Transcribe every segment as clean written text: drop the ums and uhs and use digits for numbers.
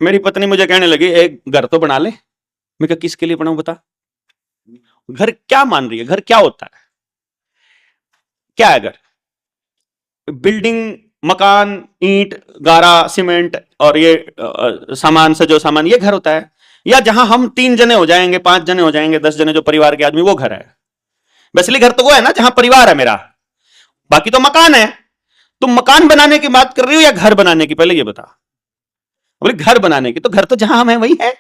मेरी पत्नी मुझे कहने लगी एक घर तो बना ले। मैं कहा किसके लिए बनाऊं बता। घर क्या मान रही है, घर क्या होता है, क्या है घर? बिल्डिंग, मकान, ईंट, गारा, सीमेंट और ये सामान से जो सामान, ये घर होता है? या जहां हम 3 जने हो जाएंगे, 5 जने हो जाएंगे, 10 जने जो परिवार के आदमी, वो घर है? बेसिकली घर तो वो है ना जहां परिवार है मेरा, बाकी तो मकान है। तुम मकान बनाने की बात कर रही हो या घर बनाने की, पहले ये बता। बोले घर बनाने की, तो घर तो जहां हम है वही है।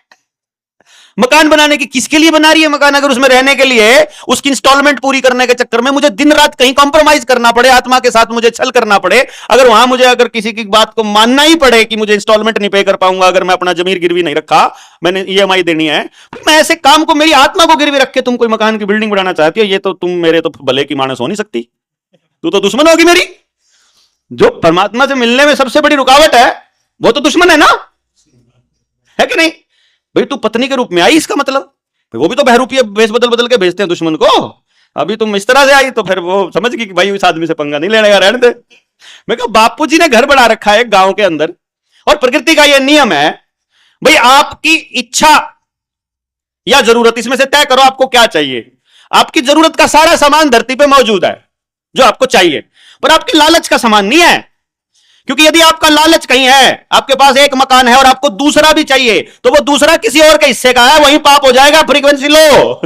मकान बनाने की किसके लिए बना रही है मकान? अगर उसमें रहने के लिए, उसकी इंस्टॉलमेंट पूरी करने के चक्कर में मुझे दिन रात कहीं कॉम्प्रोमाइज करना पड़े, आत्मा के साथ मुझे छल करना पड़े, अगर वहां मुझे अगर किसी की बात को मानना ही पड़े कि मुझे इंस्टॉलमेंट नहीं पे कर पाऊंगा, अगर मैं अपना जमीर गिरवी नहीं रखा, मैंने ईएमआई देनी है, मैं ऐसे काम को, मेरी आत्मा को गिरवी रख के तुम कोई मकान की बिल्डिंग बनाना चाहती हो, ये तो तुम मेरे तो भले की मानस हो नहीं सकती। तू तो दुश्मन होगी मेरी। जो परमात्मा से मिलने में सबसे बड़ी रुकावट है वो तो दुश्मन है ना, है कि नहीं? भाई तू पत्नी के रूप में आई, इसका मतलब वो भी तो बहरूपी भेष बदल बदल के भेजते हैं दुश्मन को। अभी तुम इस तरह से आई तो फिर वो समझ गई कि भाई इस आदमी से पंगा नहीं लेने का, रहने दे। मैं कहा बापू जी ने घर बना रखा है गांव के अंदर, और प्रकृति का यह नियम है, भाई आपकी इच्छा या जरूरत, इसमें से तय करो आपको क्या चाहिए। आपकी जरूरत का सारा सामान धरती पे मौजूद है जो आपको चाहिए, पर आपकी लालच का सामान नहीं है। क्योंकि यदि आपका लालच कहीं है, आपके पास एक मकान है और आपको दूसरा भी चाहिए, तो वो दूसरा किसी और के हिस्से का है, वहीं पाप हो जाएगा, फ्रीक्वेंसी लो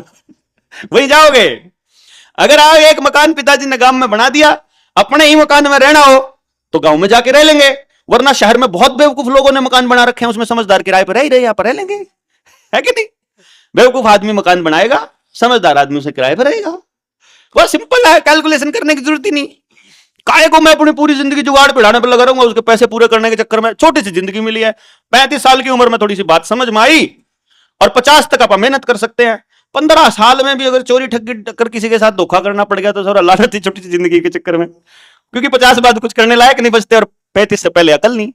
वहीं जाओगे। अगर आप एक मकान पिताजी ने गांव में बना दिया, अपने ही मकान में रहना हो तो गांव में जाके रह लेंगे, वरना शहर में बहुत बेवकूफ लोगों ने मकान बना रखे हैं, उसमें समझदार किराए पर रह ही रहे, यहां पर रह लेंगे, है कि नहीं? बेवकूफ आदमी मकान बनाएगा, समझदार आदमी उसे किराए पर रहेगा। बहुत सिंपल है, कैलकुलेशन करने की जरूरत ही नहीं। काहे को मैं अपनी पूरी जिंदगी जुगाड़ पिढ़ाने पर लगा रहूंगा, उसके पैसे पूरे करने के चक्कर में। छोटी सी जिंदगी मिली है, 35 साल की उम्र में थोड़ी सी बात समझ में आई, और 50 तक आप मेहनत कर सकते हैं। 15 साल में भी अगर चोरी ठगी कर किसी के साथ धोखा करना पड़ गया तो सारा लालच थी छोटी सी जिंदगी के चक्कर में, क्योंकि 50 बाद कुछ करने लायक नहीं बचते और 35 से पहले अकल नहीं।